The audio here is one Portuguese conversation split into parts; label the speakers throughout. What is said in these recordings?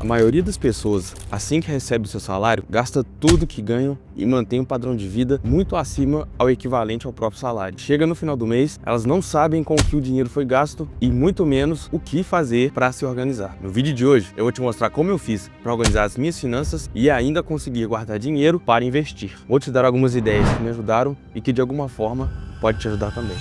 Speaker 1: A maioria das pessoas, assim que recebe o seu salário, gasta tudo que ganham e mantém um padrão de vida muito acima ao equivalente ao próprio salário. Chega no final do mês, elas não sabem com o que o dinheiro foi gasto e muito menos o que fazer para se organizar. No vídeo de hoje, eu vou te mostrar como eu fiz para organizar as minhas finanças e ainda conseguir guardar dinheiro para investir. Vou te dar algumas ideias que me ajudaram e que de alguma forma pode te ajudar também.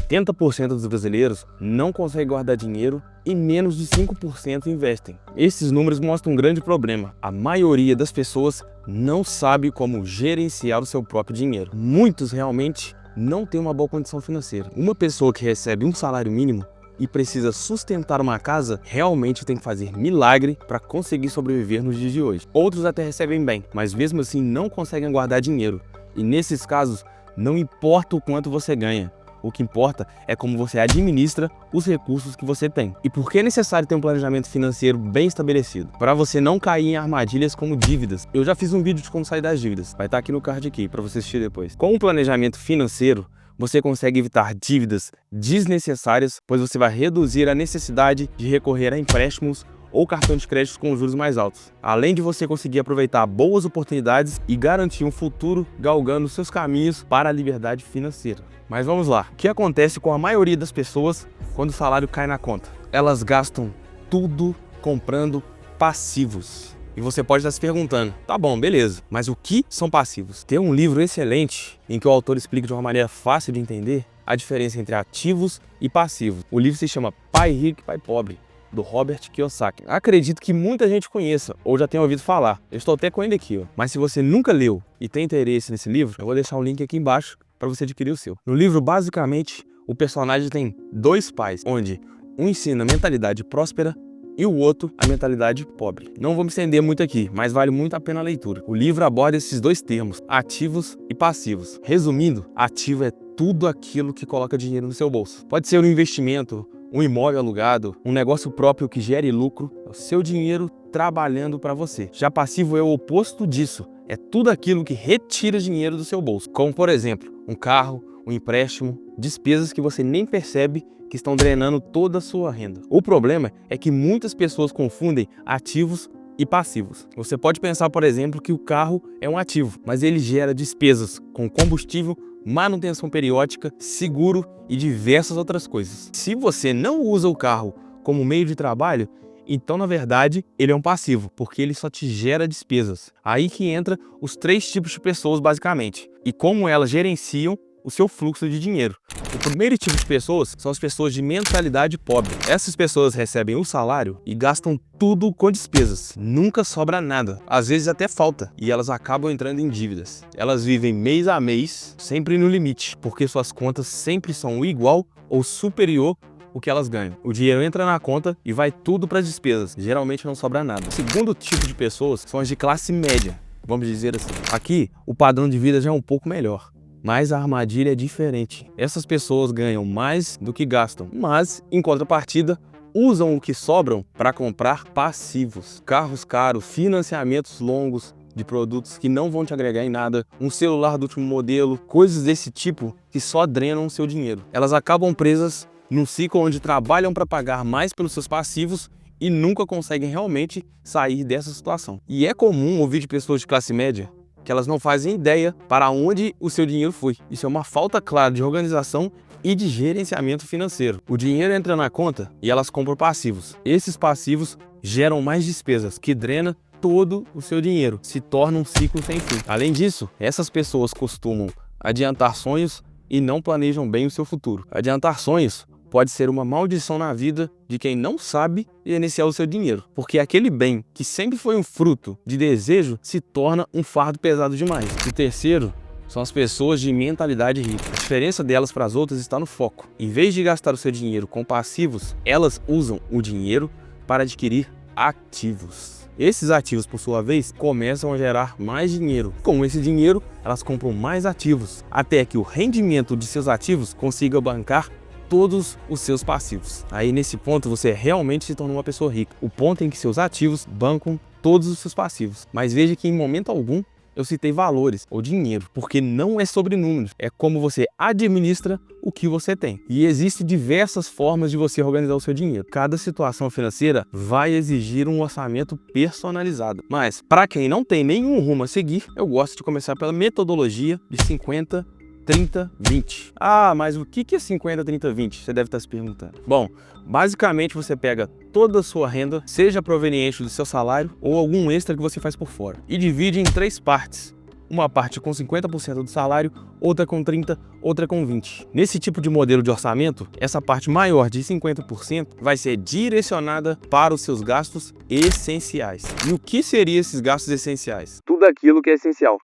Speaker 1: 70% dos brasileiros não conseguem guardar dinheiro e menos de 5% investem. Esses números mostram um grande problema. A maioria das pessoas não sabe como gerenciar o seu próprio dinheiro. Muitos realmente não têm uma boa condição financeira. Uma pessoa que recebe um salário mínimo e precisa sustentar uma casa, realmente tem que fazer milagre para conseguir sobreviver nos dias de hoje. Outros até recebem bem, mas mesmo assim não conseguem guardar dinheiro. E nesses casos, não importa o quanto você ganha. O que importa é como você administra os recursos que você tem. E por que é necessário ter um planejamento financeiro bem estabelecido? Para você não cair em armadilhas como dívidas. Eu já fiz um vídeo de como sair das dívidas. Vai estar aqui no card aqui para você assistir depois. Com um planejamento financeiro, você consegue evitar dívidas desnecessárias, pois você vai reduzir a necessidade de recorrer a empréstimos ou cartão de crédito com juros mais altos. Além de você conseguir aproveitar boas oportunidades e garantir um futuro galgando seus caminhos para a liberdade financeira. Mas vamos lá, o que acontece com a maioria das pessoas quando o salário cai na conta? Elas gastam tudo comprando passivos. E você pode estar se perguntando, tá bom, beleza, mas o que são passivos? Tem um livro excelente em que o autor explica de uma maneira fácil de entender a diferença entre ativos e passivos. O livro se chama Pai Rico e Pai Pobre, do Robert Kiyosaki. Acredito que muita gente conheça ou já tenha ouvido falar. Eu estou até com ele aqui, ó. Mas se você nunca leu e tem interesse nesse livro, eu vou deixar o link aqui embaixo para você adquirir o seu. No livro, basicamente, o personagem tem dois pais, onde um ensina a mentalidade próspera e o outro a mentalidade pobre. Não vou me estender muito aqui, mas vale muito a pena a leitura. O livro aborda esses dois termos, ativos e passivos. Resumindo, ativo é tudo aquilo que coloca dinheiro no seu bolso. Pode ser um investimento, um imóvel alugado, um negócio próprio que gere lucro, é o seu dinheiro trabalhando para você. Já passivo é o oposto disso, é tudo aquilo que retira dinheiro do seu bolso, como por exemplo, um carro, um empréstimo, despesas que você nem percebe que estão drenando toda a sua renda. O problema é que muitas pessoas confundem ativos e passivos. Você pode pensar, por exemplo, que o carro é um ativo, mas ele gera despesas com combustível, manutenção periódica, seguro e diversas outras coisas. Se você não usa o carro como meio de trabalho, então na verdade ele é um passivo, porque ele só te gera despesas. Aí que entra os três tipos de pessoas basicamente, e como elas gerenciam o seu fluxo de dinheiro. O primeiro tipo de pessoas são as pessoas de mentalidade pobre. Essas pessoas recebem o salário e gastam tudo com despesas. Nunca sobra nada. Às vezes até falta. E elas acabam entrando em dívidas. Elas vivem mês a mês, sempre no limite, porque suas contas sempre são igual ou superior o que elas ganham. O dinheiro entra na conta e vai tudo para as despesas. Geralmente não sobra nada. O segundo tipo de pessoas são as de classe média, vamos dizer assim. Aqui, o padrão de vida já é um pouco melhor. Mas a armadilha é diferente. Essas pessoas ganham mais do que gastam, mas, em contrapartida, usam o que sobram para comprar passivos. Carros caros, financiamentos longos de produtos que não vão te agregar em nada, um celular do último modelo, coisas desse tipo que só drenam o seu dinheiro. Elas acabam presas num ciclo onde trabalham para pagar mais pelos seus passivos e nunca conseguem realmente sair dessa situação. E é comum ouvir de pessoas de classe média que elas não fazem ideia para onde o seu dinheiro foi. Isso é uma falta clara de organização e de gerenciamento financeiro. O dinheiro entra na conta e elas compram passivos. Esses passivos geram mais despesas, que drena todo o seu dinheiro. Se torna um ciclo sem fim. Além disso, essas pessoas costumam adiantar sonhos e não planejam bem o seu futuro. Adiantar sonhos pode ser uma maldição na vida de quem não sabe gerenciar o seu dinheiro, porque aquele bem que sempre foi um fruto de desejo se torna um fardo pesado demais. O terceiro são as pessoas de mentalidade rica. A diferença delas para as outras está no foco. Em vez de gastar o seu dinheiro com passivos, elas usam o dinheiro para adquirir ativos. Esses ativos, por sua vez, começam a gerar mais dinheiro. Com esse dinheiro, elas compram mais ativos, até que o rendimento de seus ativos consiga bancar todos os seus passivos. Aí nesse ponto você realmente se tornou uma pessoa rica. O ponto em que seus ativos bancam todos os seus passivos. Mas veja que em momento algum eu citei valores ou dinheiro, porque não é sobre números, é como você administra o que você tem. E existem diversas formas de você organizar o seu dinheiro. Cada situação financeira vai exigir um orçamento personalizado. Mas, para quem não tem nenhum rumo a seguir, eu gosto de começar pela metodologia de 50, 30, 20. Ah, mas o que é 50, 30, 20? Você deve estar se perguntando. Bom, basicamente você pega toda a sua renda, seja proveniente do seu salário ou algum extra que você faz por fora, e divide em 3 partes. Uma parte com 50% do salário, outra com 30%, outra com 20%. Nesse tipo de modelo de orçamento, essa parte maior de 50% vai ser direcionada para os seus gastos essenciais. E o que seriam esses gastos essenciais? Tudo aquilo que é essencial.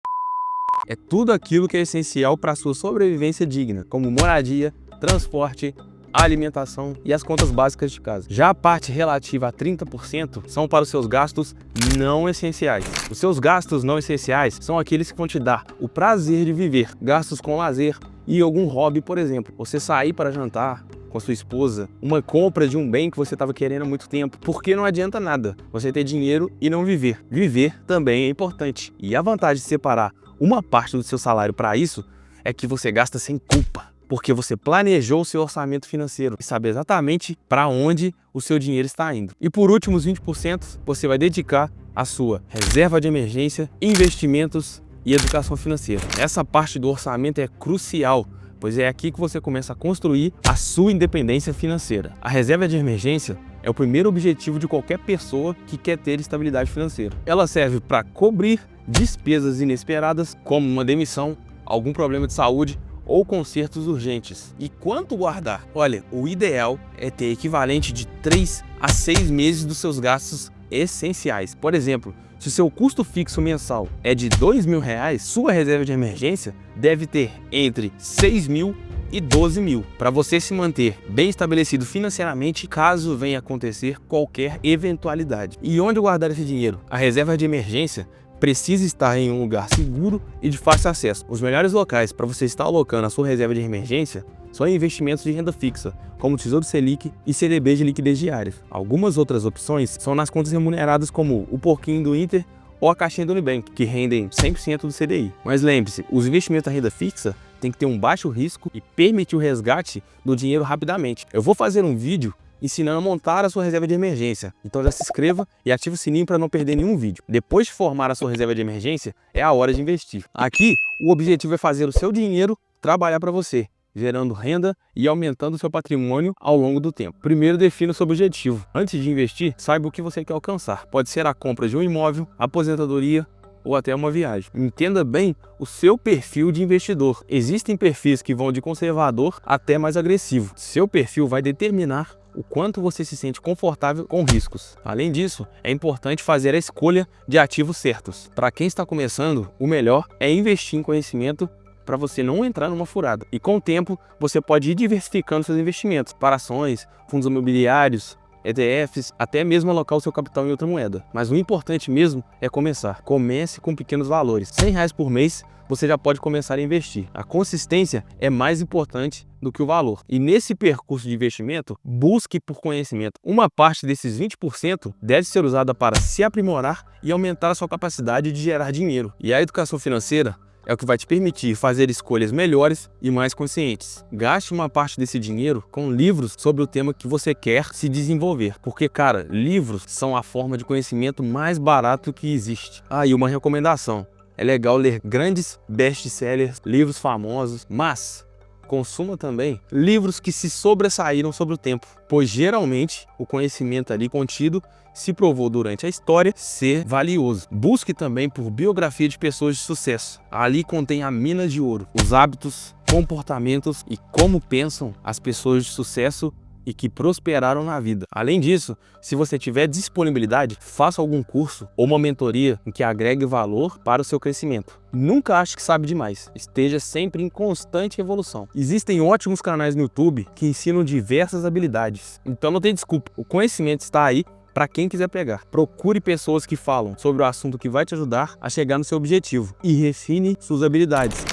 Speaker 1: É tudo aquilo que é essencial para a sua sobrevivência digna, como moradia, transporte, alimentação e as contas básicas de casa. Já a parte relativa a 30% são para os seus gastos não essenciais. Os seus gastos não essenciais são aqueles que vão te dar o prazer de viver, gastos com lazer e algum hobby, por exemplo. Você sair para jantar com a sua esposa, uma compra de um bem que você estava querendo há muito tempo, porque não adianta nada você ter dinheiro e não viver. Viver também é importante. E a vantagem de separar uma parte do seu salário para isso é que você gasta sem culpa, porque você planejou o seu orçamento financeiro e sabe exatamente para onde o seu dinheiro está indo. E por último, os 20% você vai dedicar à sua reserva de emergência, investimentos e educação financeira. Essa parte do orçamento é crucial, pois é aqui que você começa a construir a sua independência financeira. A reserva de emergência é o primeiro objetivo de qualquer pessoa que quer ter estabilidade financeira. Ela serve para cobrir despesas inesperadas, como uma demissão, algum problema de saúde ou consertos urgentes. E quanto guardar? Olha, o ideal é ter equivalente de 3 a 6 meses dos seus gastos essenciais. Por exemplo, se o seu custo fixo mensal é de R$2.000, sua reserva de emergência deve ter entre 6.000 e 12.000, para você se manter bem estabelecido financeiramente caso venha acontecer qualquer eventualidade. E onde guardar esse dinheiro? A reserva de emergência precisa estar em um lugar seguro e de fácil acesso. Os melhores locais para você estar alocando a sua reserva de emergência são investimentos de renda fixa, como Tesouro Selic e CDB de liquidez diária. Algumas outras opções são nas contas remuneradas, como o Porquinho do Inter ou a caixinha do Unibank, que rendem 100% do CDI. Mas lembre-se, os investimentos da renda fixa têm que ter um baixo risco e permitir o resgate do dinheiro rapidamente. Eu vou fazer um vídeo ensinando a montar a sua reserva de emergência, então já se inscreva e ative o sininho para não perder nenhum vídeo. Depois de formar a sua reserva de emergência, é a hora de investir. Aqui, o objetivo é fazer o seu dinheiro trabalhar para você, gerando renda e aumentando o seu patrimônio ao longo do tempo. Primeiro, defina o seu objetivo. Antes de investir, saiba o que você quer alcançar. Pode ser a compra de um imóvel, aposentadoria ou até uma viagem. Entenda bem o seu perfil de investidor. Existem perfis que vão de conservador até mais agressivo. Seu perfil vai determinar o quanto você se sente confortável com riscos. Além disso, é importante fazer a escolha de ativos certos. Para quem está começando, o melhor é investir em conhecimento para você não entrar numa furada. E com o tempo, você pode ir diversificando seus investimentos para ações, fundos imobiliários, ETFs, até mesmo alocar o seu capital em outra moeda. Mas o importante mesmo é começar. Comece com pequenos valores. R$100 por mês, você já pode começar a investir. A consistência é mais importante do que o valor. E nesse percurso de investimento, busque por conhecimento. Uma parte desses 20% deve ser usada para se aprimorar e aumentar a sua capacidade de gerar dinheiro. E a educação financeira é o que vai te permitir fazer escolhas melhores e mais conscientes. Gaste uma parte desse dinheiro com livros sobre o tema que você quer se desenvolver. Porque, cara, livros são a forma de conhecimento mais barato que existe. Ah, e uma recomendação. É legal ler grandes best-sellers, livros famosos, mas consuma também livros que se sobressaíram sobre o tempo, pois geralmente o conhecimento ali contido se provou durante a história ser valioso. Busque também por biografia de pessoas de sucesso. Ali contém a mina de ouro, os hábitos, comportamentos e como pensam as pessoas de sucesso e que prosperaram na vida. Além disso, se você tiver disponibilidade, faça algum curso ou uma mentoria em que agregue valor para o seu crescimento. Nunca ache que sabe demais, esteja sempre em constante evolução. Existem ótimos canais no YouTube que ensinam diversas habilidades, então não tem desculpa, o conhecimento está aí para quem quiser pegar. Procure pessoas que falam sobre o assunto que vai te ajudar a chegar no seu objetivo e refine suas habilidades.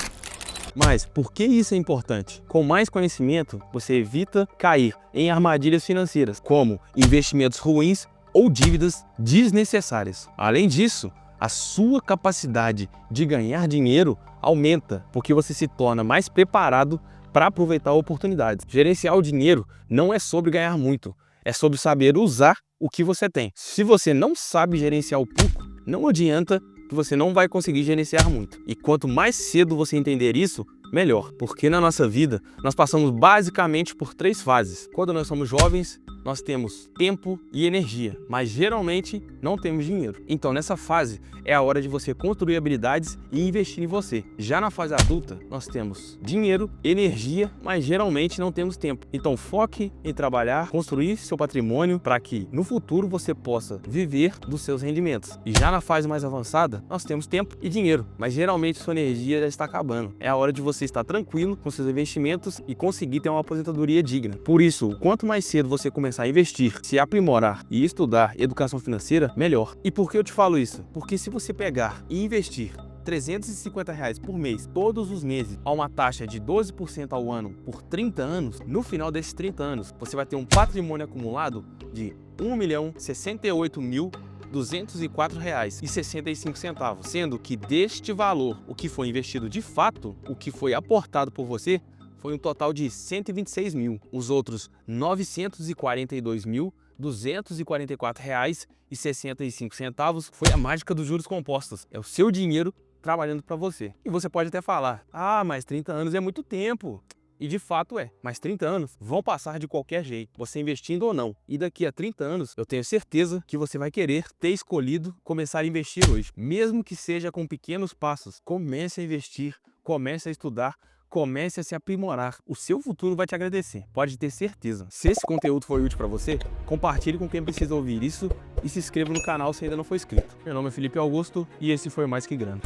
Speaker 1: Mas por que isso é importante? Com mais conhecimento, você evita cair em armadilhas financeiras, como investimentos ruins ou dívidas desnecessárias. Além disso, A sua capacidade de ganhar dinheiro aumenta, porque você se torna mais preparado para aproveitar oportunidades. Gerenciar o dinheiro não é sobre ganhar muito, é sobre saber usar o que você tem. Se você não sabe gerenciar o pouco, não adianta que você não vai conseguir gerenciar muito. E quanto mais cedo você entender isso, melhor. Porque na nossa vida, nós passamos basicamente por 3 fases. Quando nós somos jovens, nós temos tempo e energia, mas geralmente não temos dinheiro. Então nessa fase é a hora de você construir habilidades e investir em você. Já na fase adulta, nós temos dinheiro, energia, mas geralmente não temos tempo. Então foque em trabalhar, construir seu patrimônio para que no futuro você possa viver dos seus rendimentos. E já na fase mais avançada, nós temos tempo e dinheiro, mas geralmente sua energia já está acabando. É a hora de você estar tranquilo com seus investimentos e conseguir ter uma aposentadoria digna. Por isso, quanto mais cedo você começar a investir, se aprimorar e estudar educação financeira, melhor. E por que eu te falo isso? Porque se você pegar e investir R$350 por mês, todos os meses, a uma taxa de 12% ao ano por 30 anos, no final desses 30 anos, você vai ter um patrimônio acumulado de R$1.068.204,65, sendo que deste valor, o que foi investido de fato, o que foi aportado por você, foi um total de 126 mil. Os outros R$942.244,65 foi a mágica dos juros compostos. É o seu dinheiro trabalhando para você. E você pode até falar, mas 30 anos é muito tempo. E de fato é, mas 30 anos vão passar de qualquer jeito, você investindo ou não. E daqui a 30 anos, eu tenho certeza que você vai querer ter escolhido começar a investir hoje. Mesmo que seja com pequenos passos, comece a investir, comece a estudar, comece a se aprimorar. O seu futuro vai te agradecer, pode ter certeza. Se esse conteúdo foi útil para você, compartilhe com quem precisa ouvir isso e se inscreva no canal se ainda não for inscrito. Meu nome é Felipe Augusto e esse foi o Mais Que Grana.